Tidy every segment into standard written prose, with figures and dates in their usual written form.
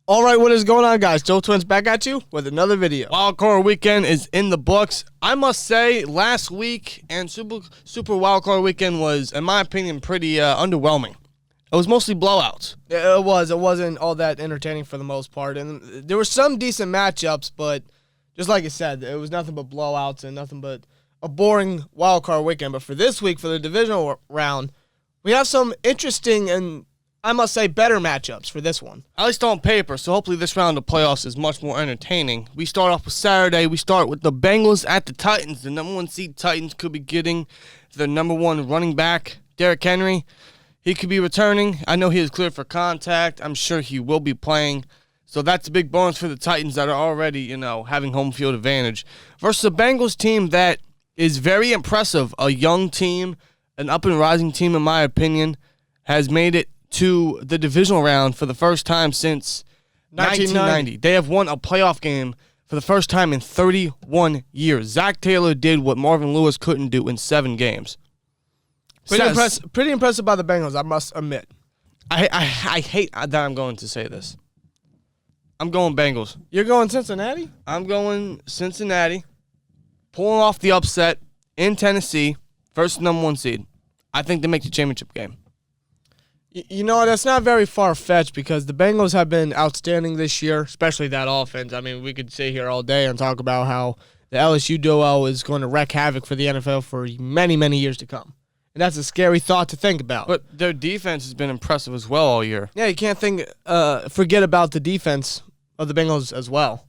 All right, what is going on, guys? SteelTwins back at you with another video. Wild Card Weekend is in the books. I must say, last week and Super Wild Card Weekend was, in my opinion, pretty underwhelming. It was mostly blowouts. It was. It wasn't all that entertaining for the most part. And there were some decent matchups, but just like I said, it was nothing but blowouts and nothing but a boring Wild Card Weekend. But for this week, for the divisional round, we have some interesting and, I must say, better matchups for this one. At least on paper, so hopefully this round of playoffs is much more entertaining. We start off with Saturday. We start with the Bengals at the Titans. The number 1 seed Titans could be getting their number 1 running back, Derrick Henry. He could be returning. I know he is cleared for contact. I'm sure he will be playing. So that's a big bonus for the Titans that are already, having home field advantage. Versus a Bengals team that is very impressive. A young team, an up-and-rising team, in my opinion, has made it to the divisional round for the first time since 1990. They have won a playoff game for the first time in 31 years. Zach Taylor did what Marvin Lewis couldn't do in 7 games. Pretty impressive by the Bengals, I must admit. I hate that I'm going to say this. I'm going Bengals. You're going Cincinnati? I'm going Cincinnati. Pulling off the upset in Tennessee versus number 1 seed. I think they make the championship game. You know, that's not very far-fetched because the Bengals have been outstanding this year, especially that offense. I mean, we could sit here all day and talk about how the LSU duo is going to wreak havoc for the NFL for many, many years to come. And that's a scary thought to think about. But their defense has been impressive as well all year. Yeah, you can't forget about the defense of the Bengals as well.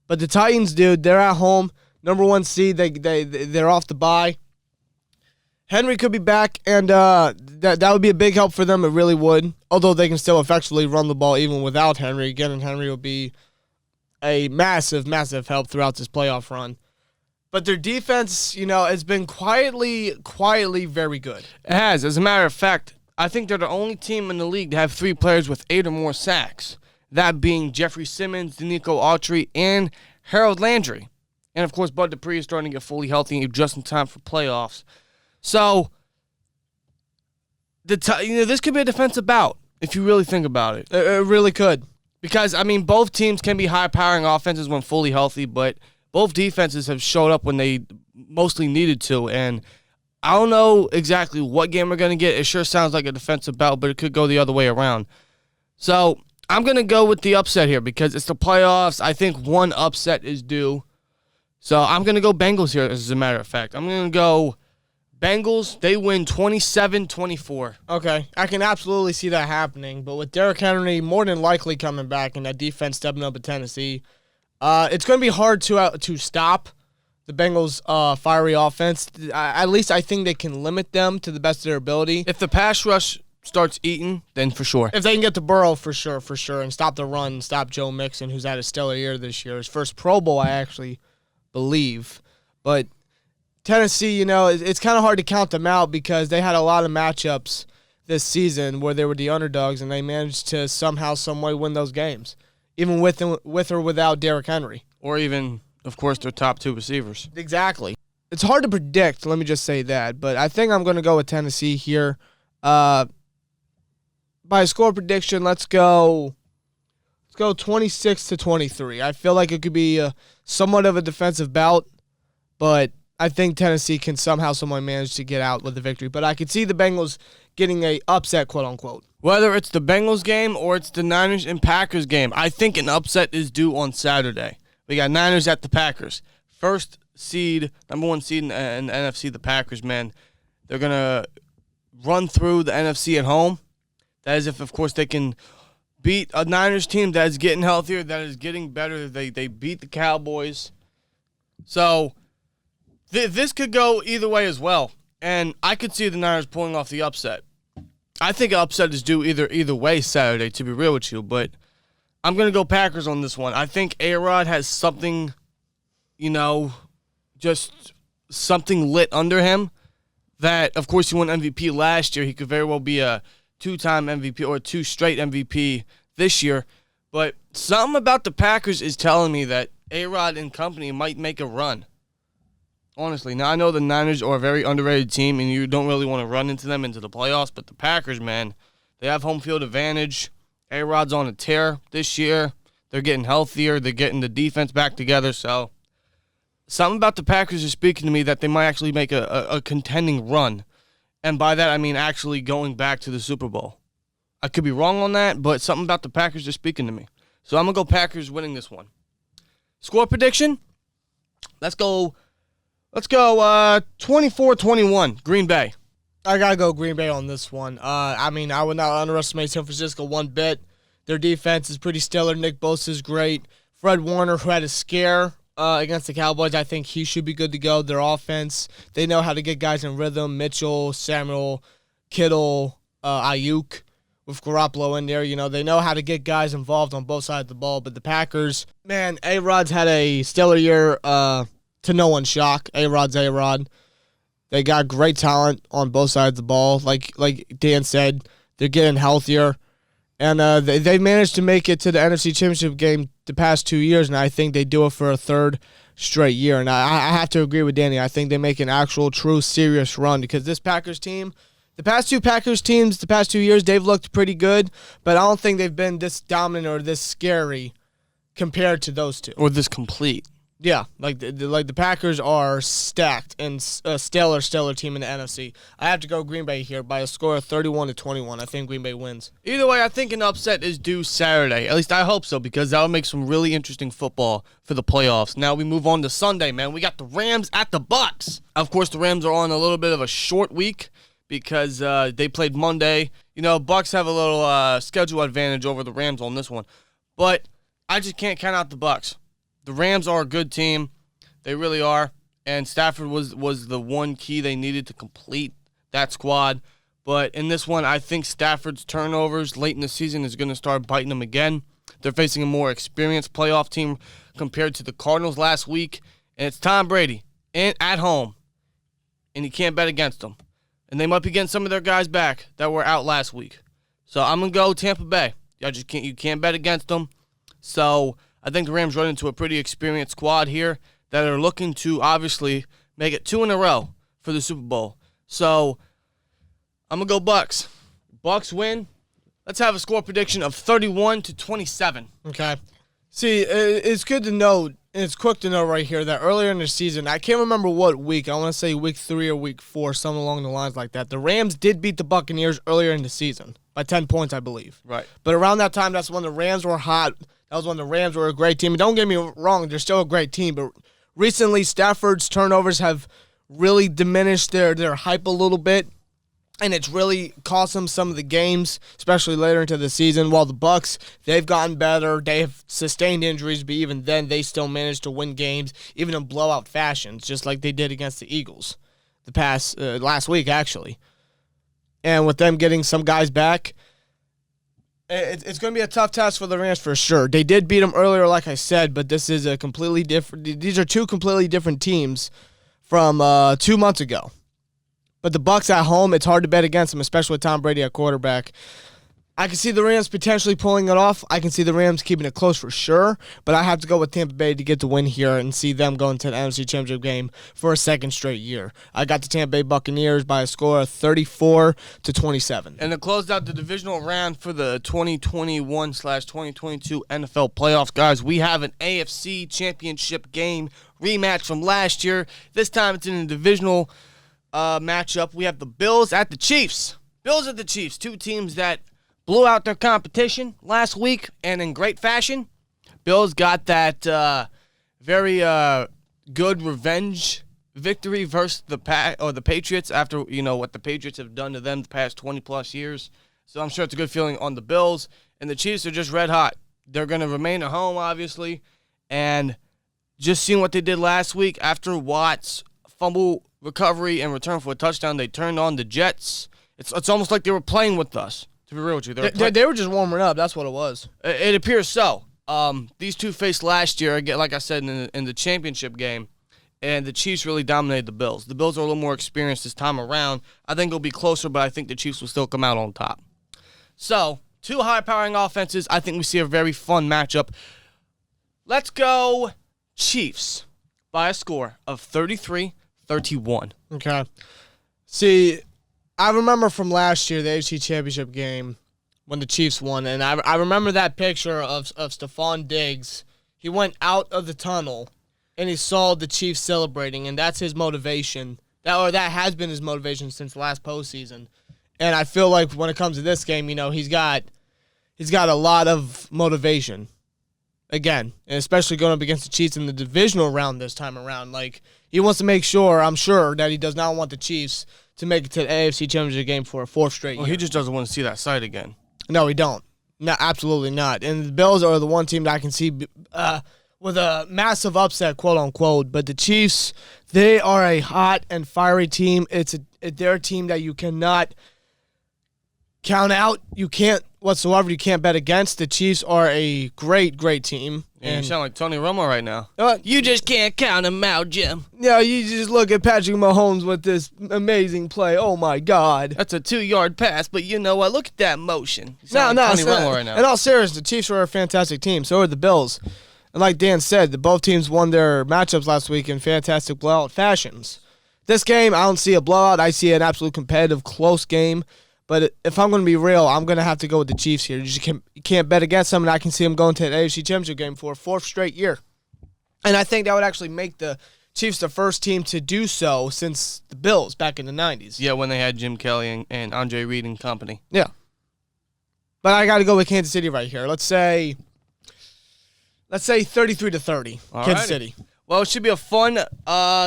But the Titans, dude, they're at home. Number 1 seed, they're off the bye. Henry could be back, and that would be a big help for them. It really would. Although they can still effectively run the ball even without Henry. Getting Henry will be a massive, massive help throughout this playoff run. But their defense, has been quietly very good. It has. As a matter of fact, I think they're the only team in the league to have 3 players with 8 or more sacks. That being Jeffrey Simmons, Danico Autry, and Harold Landry. And, of course, Bud Dupree is starting to get fully healthy just in time for playoffs. So, this could be a defensive bout if you really think about it. It really could. Because, both teams can be high-powering offenses when fully healthy, but both defenses have showed up when they mostly needed to. And I don't know exactly what game we're going to get. It sure sounds like a defensive bout, but it could go the other way around. So, I'm going to go with the upset here because it's the playoffs. I think one upset is due. So, I'm going to go Bengals here, as a matter of fact. I'm going to go Bengals, they win 27-24. Okay, I can absolutely see that happening, but with Derrick Henry more than likely coming back and that defense stepping up at Tennessee, it's going to be hard to stop the Bengals' fiery offense. At least I think they can limit them to the best of their ability. If the pass rush starts eating, then for sure. If they can get to Burrow, for sure, and stop the run, and stop Joe Mixon, who's had a stellar year this year. His first Pro Bowl, I actually believe. But Tennessee, it's kind of hard to count them out because they had a lot of matchups this season where they were the underdogs, and they managed to somehow, some way win those games, even with or without Derrick Henry. Or even, of course, their top 2 receivers. Exactly. It's hard to predict, let me just say that, but I think I'm going to go with Tennessee here. By a score prediction, let's go 26-23. I feel like it could be somewhat of a defensive bout, but I think Tennessee can somehow, someway manage to get out with the victory. But I could see the Bengals getting a upset, quote-unquote. Whether it's the Bengals game or it's the Niners and Packers game, I think an upset is due on Saturday. We got Niners at the Packers. First seed, number 1 seed in the NFC, the Packers, man. They're going to run through the NFC at home. That is if, of course, they can beat a Niners team that is getting healthier, that is getting better. They beat the Cowboys. So this could go either way as well, and I could see the Niners pulling off the upset. I think an upset is due either way Saturday, to be real with you, but I'm going to go Packers on this one. I think A-Rod has something, just something lit under him that, of course, he won MVP last year. He could very well be a 2-time MVP or 2 straight MVP this year, but something about the Packers is telling me that A-Rod and company might make a run. Honestly, now I know the Niners are a very underrated team, and you don't really want to run into them into the playoffs, but the Packers, man, they have home field advantage. A-Rod's on a tear this year. They're getting healthier. They're getting the defense back together. So something about the Packers is speaking to me that they might actually make a contending run. And by that, I mean actually going back to the Super Bowl. I could be wrong on that, but something about the Packers is speaking to me. So I'm going to go Packers winning this one. Score prediction? Let's go 24-21, Green Bay. I got to go Green Bay on this one. I would not underestimate San Francisco one bit. Their defense is pretty stellar. Nick Bosa is great. Fred Warner, who had a scare against the Cowboys, I think he should be good to go. Their offense, they know how to get guys in rhythm. Mitchell, Samuel, Kittle, Ayuk. With Garoppolo in there, they know how to get guys involved on both sides of the ball. But the Packers, man, A-Rod's had a stellar year to no one's shock. A-Rod's A-Rod. They got great talent on both sides of the ball. Like Dan said, they're getting healthier. And they've managed to make it to the NFC Championship game the past 2 years, and I think they do it for a third straight year. And I have to agree with Danny. I think they make an actual, true, serious run because this Packers team, the past two Packers teams, the past 2 years, they've looked pretty good, but I don't think they've been this dominant or this scary compared to those two. Or this complete. Yeah, like the Packers are stacked and a stellar team in the NFC. I have to go Green Bay here by a score of 31-21. I think Green Bay wins. Either way, I think an upset is due Saturday. At least I hope so, because that will make some really interesting football for the playoffs. Now we move on to Sunday, man. We got the Rams at the Bucs. Of course, the Rams are on a little bit of a short week because they played Monday. Bucs have a little schedule advantage over the Rams on this one. But I just can't count out the Bucs. The Rams are a good team. They really are. And Stafford was the one key they needed to complete that squad. But in this one, I think Stafford's turnovers late in the season is going to start biting them again. They're facing a more experienced playoff team compared to the Cardinals last week. And it's Tom Brady at home. And you can't bet against them. And they might be getting some of their guys back that were out last week. So I'm going to go Tampa Bay. You can't bet against them. So I think the Rams run into a pretty experienced squad here that are looking to obviously make it 2 in a row for the Super Bowl. So I'm going to go Bucs. Bucs win. Let's have a score prediction of 31-27. Okay. See, it's good to know, and it's quick to know right here that earlier in the season, I can't remember what week, I want to say week 3 or week 4, something along the lines like that. The Rams did beat the Buccaneers earlier in the season by 10 points, I believe. Right. But around that time, that's when the Rams were hot. That was when the Rams were a great team. And don't get me wrong, they're still a great team. But recently, Stafford's turnovers have really diminished their hype a little bit. And it's really cost them some of the games, especially later into the season. While the Bucs, they've gotten better. They have sustained injuries, but even then, they still managed to win games, even in blowout fashions, just like they did against the Eagles last week, actually. And with them getting some guys back, it's going to be a tough task for the Rams for sure. They did beat them earlier, like I said, but this is a completely different. These are two completely different teams from 2 months ago. But the Bucs at home, it's hard to bet against them, especially with Tom Brady at quarterback. I can see the Rams potentially pulling it off. I can see the Rams keeping it close for sure. But I have to go with Tampa Bay to get the win here and see them going to the NFC Championship game for a second straight year. I got the Tampa Bay Buccaneers by a score of 34-27. And to close out the divisional round for the 2021/2022 NFL playoffs, guys, we have an AFC Championship game rematch from last year. This time it's in a divisional matchup. We have the Bills at the Chiefs. Bills at the Chiefs, two teams that blew out their competition last week and in great fashion. Bills got that very good revenge victory versus the Patriots after what the Patriots have done to them the past 20+ years. So I'm sure it's a good feeling on the Bills. And the Chiefs are just red hot. They're going to remain at home, obviously. And just seeing what they did last week after Watt's fumble recovery and return for a touchdown, they turned on the Jets. It's almost like they were playing with us. To be real with you, they were just warming up. That's what it was. It appears so. These two faced last year, again, like I said, in the championship game, and the Chiefs really dominated the Bills. The Bills are a little more experienced this time around. I think it'll be closer, but I think the Chiefs will still come out on top. So, two high-powering offenses. I think we see a very fun matchup. Let's go Chiefs by a score of 33-31. Okay. See, I remember from last year, the AFC Championship game, when the Chiefs won. And I remember that picture of Stephon Diggs. He went out of the tunnel, and he saw the Chiefs celebrating, and that's his motivation. That has been his motivation since last postseason. And I feel like when it comes to this game, he's got a lot of motivation. Again, and especially going up against the Chiefs in the divisional round this time around. Like, he wants to make sure, I'm sure, that he does not want the Chiefs to make it to the AFC Championship game for a fourth straight year. He just doesn't want to see that sight again. No, he don't. No, absolutely not. And the Bills are the one team that I can see with a massive upset, quote unquote. But the Chiefs, they are a hot and fiery team. They're a team that you cannot count out. You can't whatsoever. You can't bet against. The Chiefs are a great, great team. And you sound like Tony Romo right now. You just can't count them out, Jim. Yeah, you just look at Patrick Mahomes with this amazing play. Oh, my God. That's a 2-yard pass, but you know what? Look at that motion. No, Tony Romo right now. In all seriousness, the Chiefs are a fantastic team. So are the Bills. And like Dan said, both teams won their matchups last week in fantastic blowout fashions. This game, I don't see a blowout. I see an absolute competitive, close game. But if I'm going to be real, I'm going to have to go with the Chiefs here. You can't bet against them, and I can see them going to an AFC Championship game for a fourth straight year. And I think that would actually make the Chiefs the first team to do so since the Bills back in the 90s. Yeah, when they had Jim Kelly and Andre Reed and company. Yeah. But I got to go with Kansas City right here. Let's say 33-30, Kansas City. Well, it should be a fun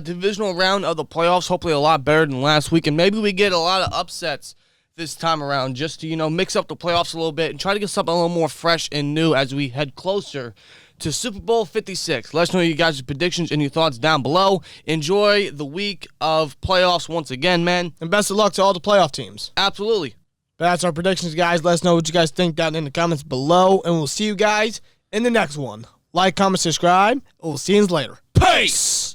divisional round of the playoffs, hopefully a lot better than last week. And maybe we get a lot of upsets this time around just to, mix up the playoffs a little bit and try to get something a little more fresh and new as we head closer to Super Bowl 56. Let us know you guys' predictions and your thoughts down below. Enjoy the week of playoffs once again, man. And best of luck to all the playoff teams. Absolutely. But that's our predictions, guys. Let us know what you guys think down in the comments below, and we'll see you guys in the next one. Like, comment, subscribe, and we'll see you later. Peace!